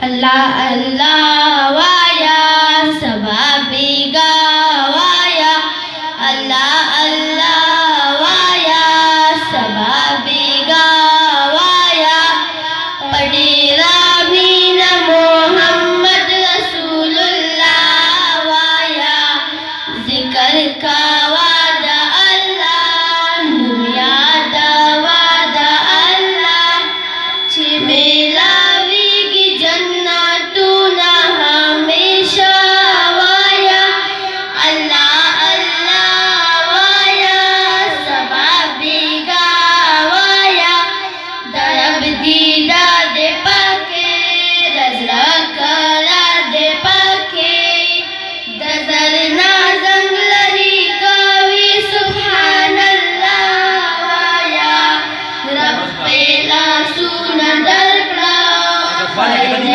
अल्लाह अल्लाह via सबाबी गावाया अल्लाह अल्लाह via सबाबी गावाया पढ़े रामीन मोहम्मद रसूलुल्लाह via जिक्र का वादा अल्लाह दुनिया वादा अल्लाह छिमेला Balik